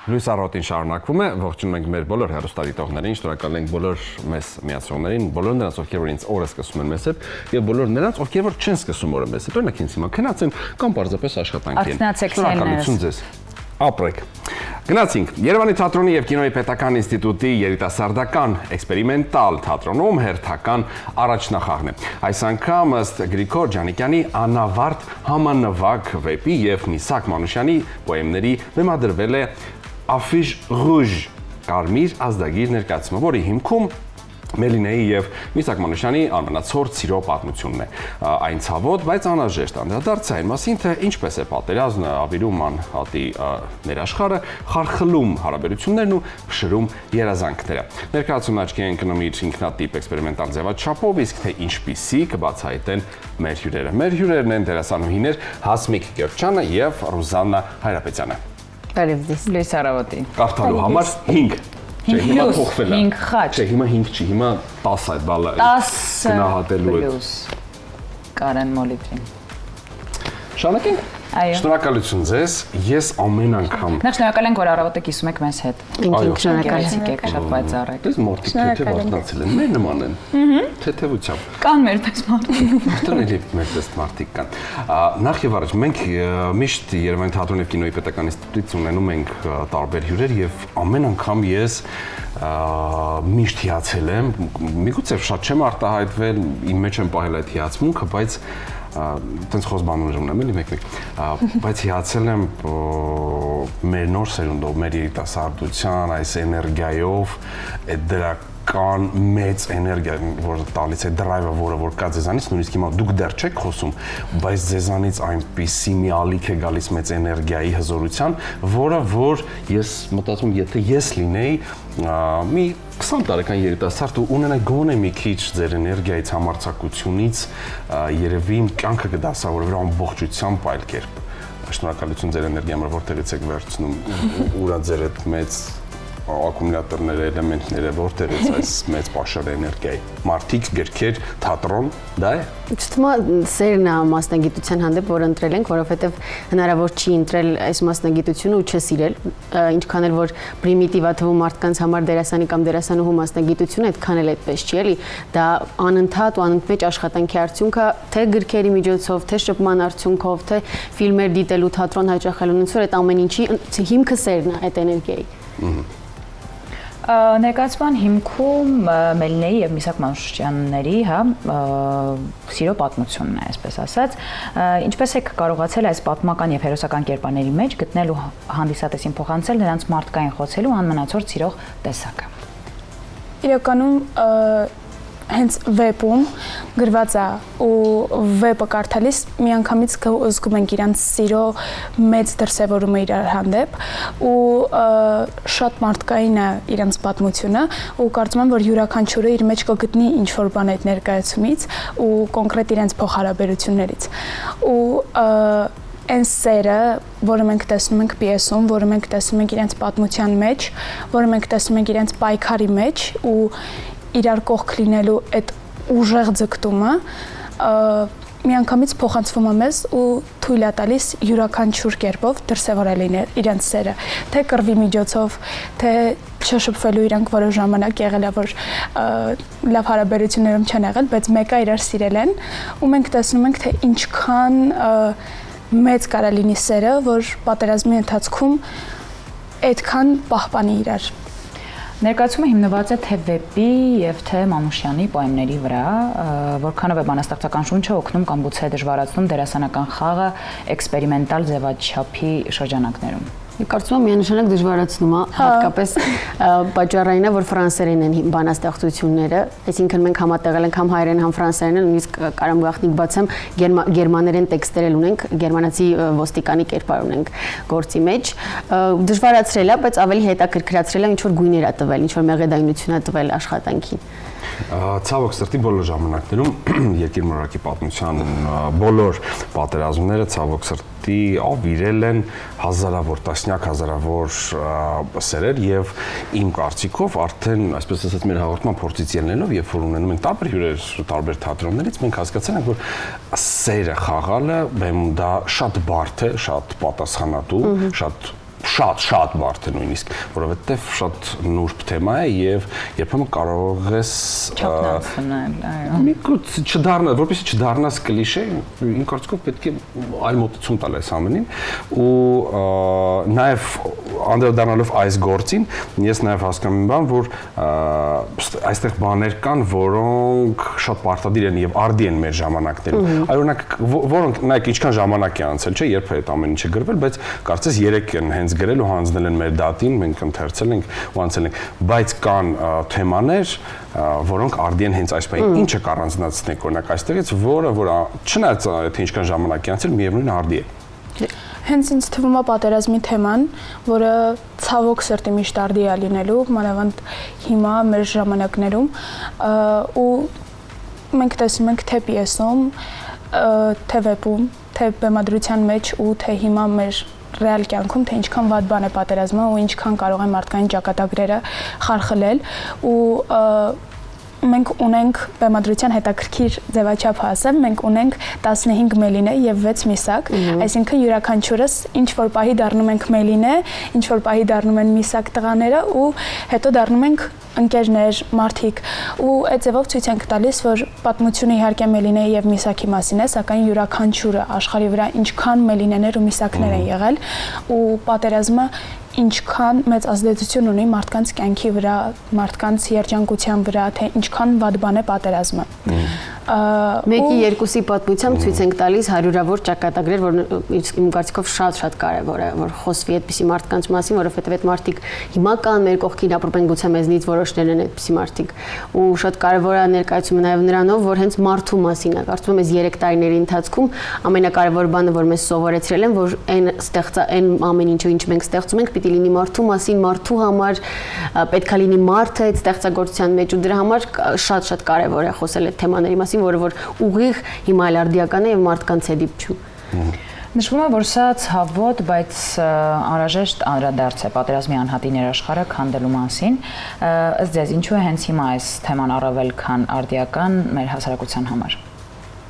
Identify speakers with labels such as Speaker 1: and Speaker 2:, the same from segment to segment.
Speaker 1: Լույս առօրտին շարունակվում է, ողջունում ենք մեր բոլոր հեռուստադիտողներին, շնորհակալ ենք բոլոր մեզ միացողներին, բոլոր նրանց, ովքեր որ ինձ օրը սկսում են մեզ հետ, եւ բոլոր նրանց, ովքեր որ չեն սկսում օրը մեզ հետ, օրինակ ինձ հիմա քնած են կամ պարզապես աշխատանքի են։ Շնորհակալություն ձեզ։ Ապրեք։ Գնացինք Երևանի թատրոնի եւ կինոյի պետական ինստիտուտի երիտասարդական էքսպերիմենտալ թատրոնում հերթական առաջնախաղն է։ Այս անգամ ըստ Գրիգոր Ջանիկյանի անավարտ համանվագ վեպի եւ Միսակ Մանուշյանի պոեմների բեմադրվել է Affiche Rouge կարմիր ազդագիր ներկայացումը, որի հիմքում Մելինեի եւ Միսակ Մանուշյանի անմնացորդ սիրո պատմությունն է։ Այն ցավոտ, բայց անհրաժեշտ անդրադարձ այն մասին, թե ինչպես է պատերազմը ավիրում անհատի ներաշխարը, խարխլում հարաբերություններն ու փշրում երազանքները։ Ներկայացումն աչքի են ընկնում իր ինքնատիպ էքսպերիմենտալ ձևաչափով, իսկ թե ինչպիսի կբացահայտեն մեր հյուրերը։ Մեր հյուրերն են դերասանուհիներ Հասմիկ Գևչյանը եւ Ռուզաննա Հայրապետյանը։
Speaker 2: Բարևձեզ։
Speaker 3: Լույս առավոտի։
Speaker 1: Կարդալու համար 5 Չէ, հիմա փոխվել է։
Speaker 3: 5 խաչ։
Speaker 1: Չէ, հիմա 5 չի, հիմա 10 այդ բալը
Speaker 3: 10
Speaker 1: գնահատելու է։
Speaker 3: Կարեն Մոլիտրին։
Speaker 1: Շարունակենք։
Speaker 3: Այո։
Speaker 1: Շնորհակալություն ձեզ։ Ես ամեն անգամ
Speaker 3: Նախ շնորհակալ ենք, որ առավոտը կիսում եք մեզ հետ։
Speaker 2: Ինքին շնորհակալություն
Speaker 3: եք, շատ վայծառ եք։
Speaker 1: Դες մորտիկ թե վարտնացել են, մեր նման են։ Թեթևությամբ։
Speaker 3: Կան մեր պես մարդիկ։
Speaker 1: Որտեղ էլի մեր պես մարդիկ կան։ Նախ եւ առաջ մենք միշտ Երևանի թատրոնի եւ կինոյի պետական ինստիտուտից ունենում ենք տարբեր հյուրեր եւ ամեն անգամ ես միշտ հիացել եմ, միգուցե շատ չեմ արտահայտվել, իմ մեջ եմ պահել այդ հիացմունքը, բայց տենց խոսբաններ ունեմ էլի մեկ-մեկ, բայց հիացել եմ մեր նոր սերունդով, մեր երիտասարդության այս էներգիայով, այդ դրական մեծ էներգիա, որը տալիս է դրայվը, որը որ կա ձեզանից, նույնիսկ հիմա դուք դեռ չեք խոսում, բայց ձեզանից այնպիսի մի ալիք է գալիս մեծ էներգիայի հզորության, որը որ ես մտածում, եթե ես լինեի մի 20 տարեկան երիտասարդ ու ունենայի գոնե մի քիչ ձեր էներգիայից, համարձակությունից, երևի իմ կյանքը կդասավորվի ամբողջությամբ այլ կերպ։ Շնորհակալություն ձեր էներգիան, որտեղից եք վերցնում, ուրա ձեր այդ մեծ ակումուլյատորները, էլեմենտները, որտեղից այս մեծ պաշար էներգիայի։ Մարդիկ, գրքեր, թատրոն, դա է։
Speaker 2: Ճիշտ է, սերն է մասնագիտության հանդեպ, որ ընտրել ենք, որովհետև հնարավոր չի ընտրել այս մասնագիտությունը ու չսիրել, ինչքան էլ որ պրիմիտիվ է թվում մարդկանց համար դերասանի կամ դերասանուհու մասնագիտությունը, այդքան էլ այդպես չի, էլի, դա անընդհատ ու անընդմեջ աշխատանքի արդյունքը, թե գրքերի միջոցով, թե շփման արդյունքով, թե ֆիլմեր դիտելու, թատրոն հաճախելու, ոնց որ այդ ամեն ինչի հիմքը սերն է այդ էներգիայի։
Speaker 3: Ներկայացման հիմքում Մելինեի եւ Միսակ Մանուշյանների, սիրո պատմությունն է, այսպես ասած, ինչպես եք կարողացել այս պատմական եւ հերոսական կերպարների մեջ գտնել ու հանդիսատեսին փոխանցել նրանց մարդկային խոցելու անմնացորդ սիրող տեսակը։
Speaker 4: Իրականում հենց վեպում գրված է ու վեպը կարդալիս միանգամից զգում ենք իրանց սիրո մեծ դրսևորումը իրար հանդեպ ու շատ մարդկային է իրանց պատմությունը ու կարծում եմ, որ յուրաքանչյուրը իր մեջ կգտնի ինչ-որ բան այդ ներկայացումից ու կոնկրետ իրենց փոխհարաբերություններից ու այն սերը, որը մենք տեսնում ենք պիեսում, որը մենք տեսնում ենք իրենց պատմության մեջ, որը մենք տեսնում ենք իրենց պայքարի մեջ ու իրար կողք լինելու այդ ուժեղ ձգտումը միանգամից փոխանցվում է մեզ ու թույլ է տալիս յուրաքանչյուր կերպով դրսևորել իրենց սերը, թե կռվի միջոցով, թե չշփվելու իրանք որոշ ժամանակ եղել է, որ լավ հարաբերություններում չեն եղել, բայց մեկը իրար սիրել են ու մենք տեսնում ենք, թե ինչքան մեծ կարա լինի սերը, որ պատերազմի ընթացքում այդքան պահպանի իրար։
Speaker 3: Ներկայացումը հիմնված է թե վեպի եւ թե Մանուշյանի պոեմների վրա, որքանով է բանաստեղծական շունչը օգնում կամ գուցե դժվարացնում դերասանական խաղը էքսպերիմենտալ ձևաչափի շրջանակներում։
Speaker 2: Կարծում եմ միանշանակ դժվարացնում է, հատկապես պատճառային է, որ ֆրանսերեն են բանաստեղծությունները, այսինքն մենք համատեղել ենք համ հայերեն, համ ֆրանսերեն, նույնիսկ կարամ գաղտնիք բացեմ, գերմաներեն տեքստեր էլ ունենք, գերմանացի ոստիկանի կերպար ունենք գործի մեջ, դժվարացրել է, բայց ավելի հետաքրքրացրել է, ինչ որ գույներ է տվել, ինչ որ մեղեդայնություն է տվել աշխատանքին։
Speaker 1: Ցավոք սրտի բոլոր ժամանակներում երկիր մորակի պատմության բոլոր պատերազմները ցավոք սրտի ավիրել են հազարավոր, տասնյակ հազարավոր սերեր եւ իմ կարծիքով արդեն, այսպես ասած, մեր հաղորդման փորձից ելնելով, երբ որ ունենում ենք տարբեր հյուրեր, տարբեր թատրոններից, մենք հասկացել ենք, որ սերը խաղալը դա շատ բարդ է, շատ պատասխանատու, շատ շատ բարդ է նույնիսկ, որովհետև շատ նուրբ թեմա է եւ երբեմն կարող ես միգուցե չդառնա, որպեսզի չդառնաս կլիշե, իմ կարծիքով պետք է այլ մոտեցում տալ այս ամենին ու նաեւ անդրադառնալով այս գործին, ես նաեւ հասկանում եմ բան, որ այստեղ բաներ կան, որոնք շատ պարտադիր են եւ արդի են մեր ժամանակներում։ Օրինակ, որոնք նայեք ինչքան ժամանակ է անցել, չէ, երբ է այդ ամեն ինչը գրվել, բայց կարծես 3 են հենց գրել ու հանձնել են մեր դատին, մենք ընթերցել ենք ու անցել ենք, բայց կան թեմաներ, որոնք արդի են հենց այս բանը։ Ինչը կառանձնացնենք օրինակ այստեղից, որը չնայած թե ինչքան ժամանակ է անցել, միևնույն արդի է։
Speaker 4: Հենց ինձ թվում է պատերազմի թեման, որը ցավոք սրտի միշտ արդի է լինելու, մանավանդ հիմա մեր ժամանակներում ու մենք տեսնում ենք թե պիեսում, թե վեպում, թե բեմադրության մեջ ու թե հիմա մեր ռեալ կյանքում, թե ինչքան վատ բան է պատերազմը ու ինչքան կարող է մարդկային ճակատագրերը խարխլել ու մենք ունենք բեմադրության հետաքրքիր ձևաչափ ասեմ, մենք ունենք 15 մելինե եւ 6 միսակ, այսինքն յուրաքանչյուրս ինչ որ պահի դառնում ենք մելինե, ինչ որ պահի դառնում են միսակ տղաները ու հետո դառնում ենք ընկերներ, մարդիկ ու այդ ձևով ցույց ենք տալիս, որ պատմությունը իհարկե մելինեի եւ միսակի մասին է, սակայն յուրաքանչյուրը աշխարհի վրա ինչքան մելինեներ ու միսակներ են եղել ու պատերազմը ինչքան մեծ ազդեցություն ունի մարդկանց կյանքի վրա, մարդկանց երջանկության վրա, թե ինչքան վատ բան է պատերազմը։
Speaker 2: Մեկի երկուսի պատմությամբ ցույց ենք տալիս հարյուրավոր ճակատագրեր, որ իմ կարծիքով շատ կարևոր է, որ խոսվի այդպիսի մարդկանց մասին, որովհետև այդ մարդիկ հիմա կան մեր կողքին ապրում են, գուցե մեզնից որոշներն են այդպիսի մարդիկ։ Ու շատ կարևոր է ներկայացումը նաև նրանով, որ հենց մարդու մասին է։ Կարծում եմ այս 3 տարիների ընթացքում ամենակարևոր բանը, որ մեզ սովորեցրել են, որ այն ամեն ինչը ինչ մենք ստեղծում ենք, պիտի լինի մարդու մասին, մարդու համար, պետք է լինի մարդը այդ ստեղծագործության մեջ ու դրա համար շատ կարևոր է խոսել այդ թեմաների մասին, որը որ ուղիղ հիմա էլ արդիական է եւ մարդկանց է դիպչում։
Speaker 3: Նշվում է, որ սա ցավոտ, բայց անհրաժեշտ անդրադարձ է պատերազմի անհատի ներաշխարհը քանդելու մասին։ Ըստ ձեզ, ինչու է հենց հիմա այս թեման առավել քան արդիական մեր հասարակության համար։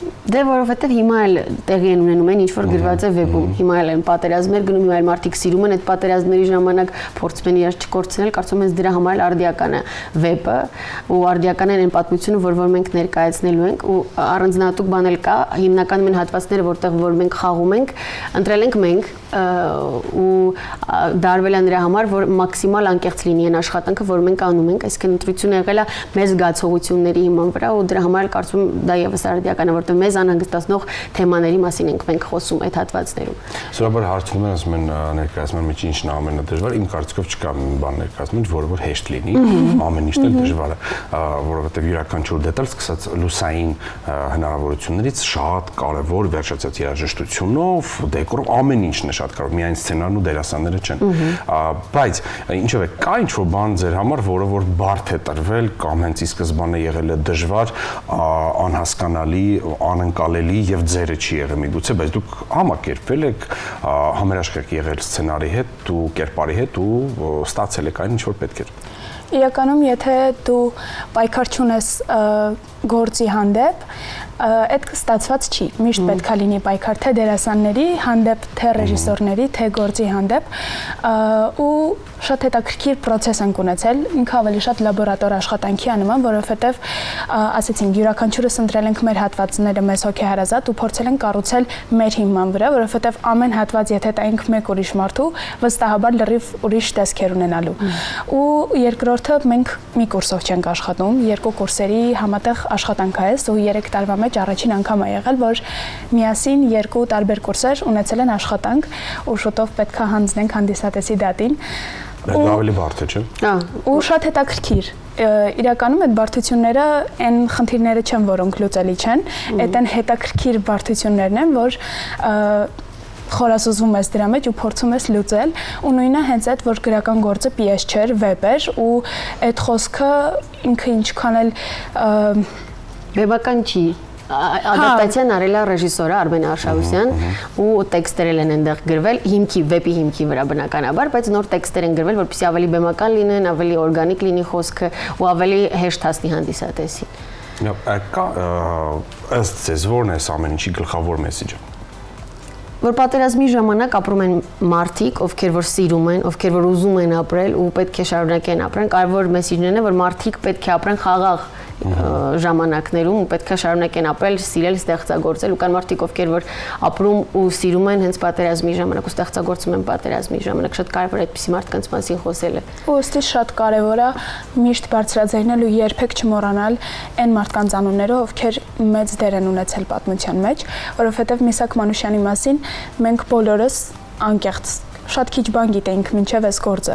Speaker 2: Դե որովհետև հիմա էլ տեղի են ունենում են ինչ որ գրված է վեպում։ Հիմա էլ են պատերազմներ գնում, հիմա էլ մարդիկ սիրում են այդ պատերազմների ժամանակ փորձում են իրար չկորցնել, կարծում եմ դրա համար արդիական է վեպը ու արդիական են այն պատմությունը, որ մենք ներկայացնելու ենք ու առանձնահատուկ բան էլ կա, հիմնականում են հատվածները, որտեղ որ մենք խաղում ենք, ընտրել ենք մենք ու դարվել է նրա համար, որ մաքսիմալ անկեղծ լինի այն աշխատանքը, որ մենք անում ենք, այսինքն ընտրությունը եղել է մեր զգացողությունների հիման վրա ու դրա համար կարծում եմ դա եւս արդիական է, որտեղ մեզ անհանգստացնող թեմաների մասին ենք մենք խոսում այդ հատվածներում։
Speaker 1: Սովորաբար հարցնում են, ասում են ներկայացման մեջ ինչն է ամենադժվարը, իմ կարծիքով չկա մի բան ներկայացնում, որը որ հեշտ լինի, ամեն ինչն էլ դժվար է, որովհետև յուրաքանչյուր դետալ սկսած լուսային հնարավորություններից շատ կարևոր վերջացած երաժշտությունով, դեկորով ամեն ինչն է շատ կարևոր, միայն սցենարն ու դերասանները չեն։ Բայց ինչով է, կա ինչ-որ բան ձեր համար, որը որ բարդ է տրվել կամ հենց ի սկզբանե եղել է դժվար, անհասկանալի, անընկալելի եւ ձերը չի եղել միգուցե, բայց դուք համակերպվել եք, համերաշխեք եղել սցենարի հետ ու կերպարի հետ ու ստացել եք այն ինչ որ պետք էր։
Speaker 4: Իրականում, եթե դու պայքար չունես գործի հանդեպ, այդ ստացված չի։ Միշտ պետք է լինի պայքար թե դերասանների հանդեպ, թե ռեժիսորների, թե գործի հանդեպ ու շատ հետաքրքիր process ենք ունեցել, ինքը ավելի շատ լաբորատոր աշխատանքի է նման, որովհետև ասեցինք յուրաքանչյուրս ընտրել ենք մեր հատվածները մեզ հոգեհարազատ ու փորձել ենք կառուցել մեր հիման վրա, որովհետև ամեն հատված եթե տայինք մեկ ուրիշ մարդու, վստահաբար լրիվ ուրիշ տեսքեր ունենալու։ Ու երկրորդը մենք մի կուրսով չենք աշխատում, 2 կուրսերի համատեղ աշխատանք է ու 3 տարվա մեջ առաջին անգամ է եղել, որ միասին 2 տարբեր կուրսեր ունեցել են աշխատանք ու շուտով պետք է հանձնենք հանդիսատեսի դատին։
Speaker 1: Դա ավելի բարդ է, չէ՞։
Speaker 4: Ու շատ հետաքրքիր։ Իրականում այդ բարդությունները այն խնդիրները չեն, որոնք լուծելի չեն, այդ այն հետաքրքիր բարդություններն են, որ խորասուզվում ես դրա մեջ ու փորձում ես լուծել ու նույնը հենց այդ որ գրական գործը պիես չէր, վեպ էր ու այդ խոսքը ինքը ինչքան էլ
Speaker 2: բեմական չի Ադապտացիան արել է ռեժիսորը Արմեն Արշավոսյան ու տեքստերել են այնտեղ գրվել վեպի հիմքի վրա բնականաբար, բայց նոր տեքստեր են գրվել, որպեսզի ավելի բեմական լինեն, ավելի օրգանիկ լինի խոսքը ու ավելի հեշտ հասնի հանդիսատեսին։
Speaker 1: Ըստ ձեզ ո՞րն է ամեն ինչի գլխավոր մեսեջը։
Speaker 2: որ պատերազմի ժամանակ ապրում են մարդիկ, ովքեր որ սիրում են, ովքեր որ ուզում են ապրել ու պետք է շարունակեն ապրեն, կարևոր մեսիջն է, որ մարդիկ պետք է ապրեն խաղաղ ժամանակներում ու պետք է շարունակեն ապրել, սիրել, ստեղծագործել ու կան մարդիկ, ովքեր որ ապրում ու սիրում են հենց պատերազմի ժամանակ ու ստեղծագործում են պատերազմի ժամանակ, շատ կարևոր է այդպիսի մարդկանց մասին խոսելը։
Speaker 4: Ոստի շատ կարևոր է միշտ բարձրաձայնել ու երբեք չմոռանալ այն մարդկանց անունները, ովքեր մեծ դեր են ունեցել պատմության մեջ, որովհետև Միսակ Մանուշյանի մասին մենք բոլորս անկեղծ շատ քիչ բան գիտենք մինչև այս գործը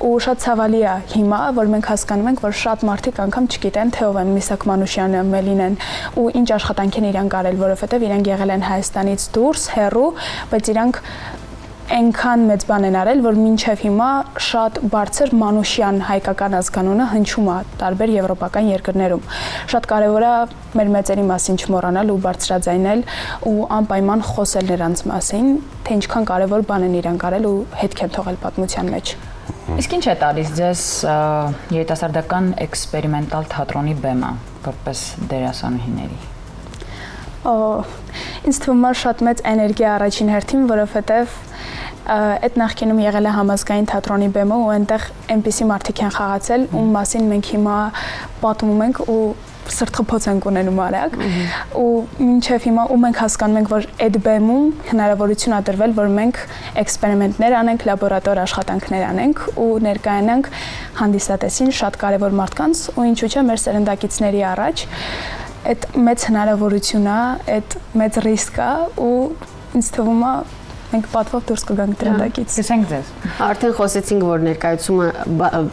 Speaker 4: ու շատ ցավալի է հիմա որ մենք հասկանում ենք որ շատ մարդիկ անգամ չգիտեն թե ով է Միսակ Մանուշյանը, Մելինեն ու ինչ աշխատանք են իրանք արել, որովհետև իրանք եղել են Հայաստանից դուրս, հեռու, բայց իրանք այնքան մեծ բան են արել, որ մինչև հիմա շատ բարձր Մանուշյան հայկական ազգանունը հնչում է տարբեր եվրոպական երկրներում։ Շատ կարևոր է մեր մեծերի մասին չմոռանալ ու բարձրաձայնել ու անպայման խոսել նրանց մասին, թե ինչքան կարևոր բան են իրանք արել ու հետք են թողել պատմության մեջ։
Speaker 3: Իսկ ինչ է տալիս ձեզ երիտասարդական էքսպերիմենտալ թատրոնի բեմը որպես դերասանուհիների։
Speaker 4: Ինձ թվում է շատ մեծ էներգիա առաջին հերթին, որովհետև այդ նախկինում եղել է համազգային թատրոնի բեմը ու այնտեղ այնպիսի մարդիկ են խաղացել, ում մասին մենք հիմա պատմում ենք ու սրտխփոց ենք ունենում արագ ու մինչև հիմա ու մենք հասկանում ենք, որ այդ բեմում հնարավորություն ա տրվել, որ մենք էքսպերիմենտներ անենք, լաբորատոր աշխատանքներ անենք ու ներկայանանք հանդիսատեսին շատ կարևոր մարդկանց ու ինչու՞ չէ մեր սերնդակիցների առաջ այդ մեծ հնարավորություն է, այդ մեծ ռիսկ է ու ինձ թվում է մենք պատվով դուրս կգանք դրանդակից։
Speaker 3: Գսենք ձեզ։
Speaker 2: Արդեն խոսեցինք, որ ներկայացումը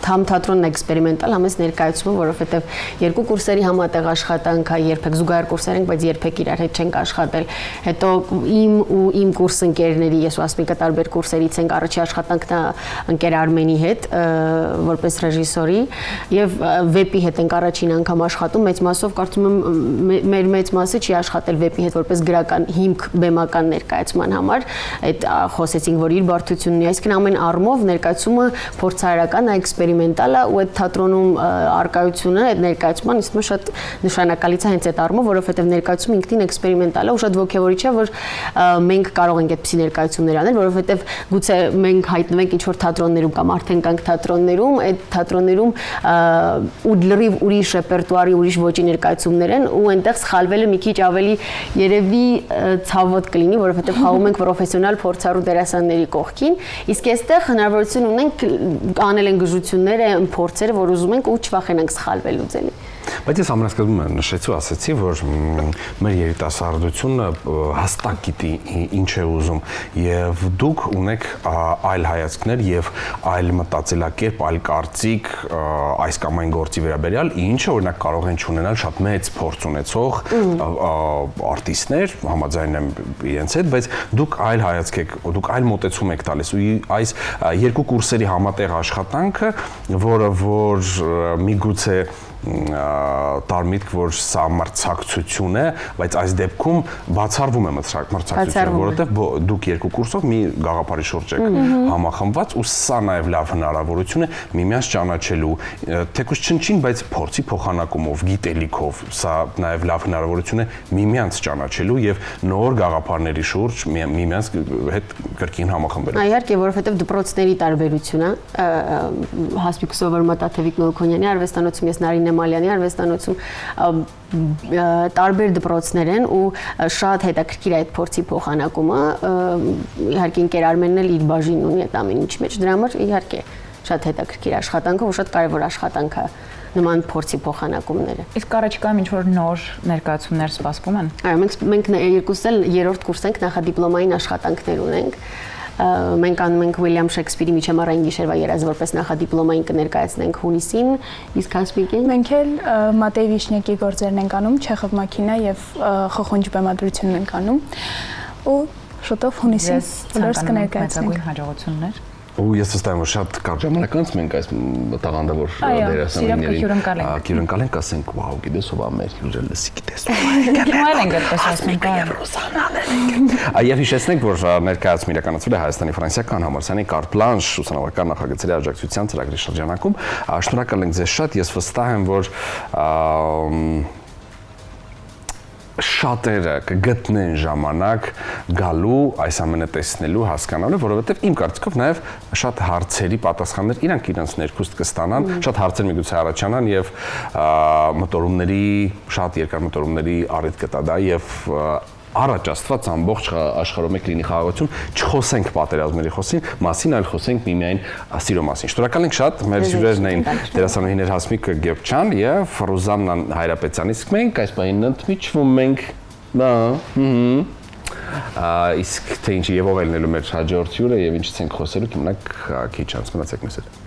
Speaker 2: թամ թատրոնն էքսպերիմենտալ, համես ներկայացումը, որովհետև երկու կուրսերի համատեղ աշխատանք է, երբեք զուգահեռ կուրսեր ենք, բայց երբեք իրար հետ չենք աշխատել։ Հետո իմ ու իմ կուրս ընկերների, ես ու Ասմիկը տարբեր կուրսերից ենք, առաջի աշխատանքն է ընկեր Արմենի հետ, որպես ռեժիսորի, եւ վեպի հետ ենք առաջին անգամ աշխատում, մեծ մասով կարծում եմ մեր մեծ մասը չի աշխատել վեպի հետ որպես գրական հիմք բեմական ներկայացման համար։ Այդ խոսեցինք, որ իր բարդությունն է, այսինքն ամեն առումով ներկայացումը փորձարարական է, էքսպերիմենտալ է ու այդ թատրոնում արկայությունը, այդ ներկայացման ինձ թվում է շատ նշանակալից է հենց այդ առումով, որովհետև ներկայացումը ինքնին էքսպերիմենտալ է ու շատ ոգևորիչ է, որ մենք կարող ենք այդպիսի ներկայացումներ անել, որովհետև գուցե մենք հայտնվենք ինչ-որ թատրոններում կամ արդեն կանք թատրոններում, այդ թատրոններում ու լրիվ ուրիշ ռեպերտուարի, ուրիշ ոճի ներկայացումներ են ու այնտեղ սխալվելը մի քիչ ավելի երևի ցավոտ կլինի, որովհետև խաղում ենք պրոֆեսիոնալ փորձառու դերասանների կողքին, իսկ այստեղ հնարավորություն ունենք անել են գժությունները, փորձերը, որ ուզում ենք ու չվախենանք սխալվելուց էլի։
Speaker 1: Բայց ես ամենասկզբում նշեցի ու ասացի, որ մեր երիտասարդությունը հստակ գիտի ինչ է ուզում եւ դուք ունեք այլ հայացքներ եւ այլ մտածելակերպ, այլ կարծիք այս կամ այն գործի վերաբերյալ, ինչը օրինակ կարող են ունենալ շատ մեծ փորձ ունեցող արտիստներ, համաձայն եմ իրենց հետ, բայց դուք այլ հայացք եք, դուք այլ մոտեցում եք տալիս ու այս երկու կուրսերի համատեղ աշխատանքը, որը որ միգուցե տարմիտք, որ սա մրցակցություն է, բայց այս դեպքում բացառվում է մրցակցությունը, որովհետև դուք երկու կուրսով մի գաղափարի շուրջ եք համախմբված ու սա նաև լավ հնարավորություն է միմյանց ճանաչելու, թեկուզ չնչին, բայց փորձի փոխանակումով, գիտելիքով, սա նաև լավ հնարավորություն է միմյանց ճանաչելու եւ նոր գաղափարների շուրջ միմյանց հետ կրկին համախմբելու։
Speaker 2: Իհարկե, որովհետև դպրոցների տարբերություն է, Հասմիկ Սովորմա Տաթևիկ Մելքոնյանի արվեստանոցում, ես Նարինե Մալյանի արվեստանոցում տարբեր դպրոցներ են ու շատ հետաքրքիր է այդ փորձի փոխանակումը, իհարկե ընկեր Արմենն էլ իր բաժինն ունի այդ ամեն ինչի մեջ, դրա համար իհարկե շատ հետաքրքիր աշխատանք է ու շատ կարևոր աշխատանք է նման փորձի փոխանակումները։
Speaker 3: Իսկ առաջիկայում ինչ-որ նոր ներկայացումներ սպասվում են։
Speaker 2: Այո, մենք երկուսս էլ երրորդ կուրս ենք, նախադիպլոմային աշխատանքներ ունենք։ Մենք անում ենք Ուիլյամ Շեքսպիրի միջամառային գիշերվա երազ որպես նախադիպլոմային կներկայացնենք հունիսին, իսկ Հասմիկին
Speaker 4: մենք էլ Մատեյ Վիշնյակի գործերն ենք անում, Չեխով մաքինա եւ Խոխունջ բեմադրությունն ենք անում ու շուտով հունիսին բոլորս կներկայացնենք։
Speaker 3: Հաջողություններ։
Speaker 1: Ու ես վստահ եմ, որ շատ կարճ ժամանակ անց մենք այս տաղանդավոր դերասաններին հյուրընկալենք, ասենք, վաու, գիտես ով է մեր հյուրը լսի, գիտես ով է։
Speaker 3: Հիմա էլ ենք այդպես ասենք,
Speaker 1: Եվ հիշեցնենք, որ ներկայացումը իրականացվել է Հայաստանի ֆրանսիական համալսարանի Carte Blanche ուսանողական նախագծերի աջակցության ծրագրի շրջանակում։ Շնորհակալ ենք ձեզ շատ, ես վստահ եմ, որ շատերը կգտնեն ժամանակ գալու այս ամենը տեսնելու, հասկանալու, որովհետև իմ կարծիքով նաև շատ հարցերի պատասխաններ իրանք իրենց ներքուստ կստանան, շատ հարցեր միգուցե առաջանան եւ մտորումների, շատ երկար մտորումների առիթ կտա դա եւ առաջ աստված ամբողջ աշխարհում եք լինի խաղաղություն, չխոսենք պատերազմների մասին, այլ խոսենք միմիայն սիրո մասին։ Շնորհակալ ենք շատ, մեր հյուրերն էին դերասանուհիներ Հասմիկ Գեփչյան եւ Ռուզաննա Հայրապետյան։ Իսկ մենք այս պահին ընդմիջվում ենք իսկ թե ինչի եւ ով ելնելու մեր հաջորդ հյուրը եւ ինչից ենք խոսելու, կմնաք քիչ անց մնացեք մեզ հետ։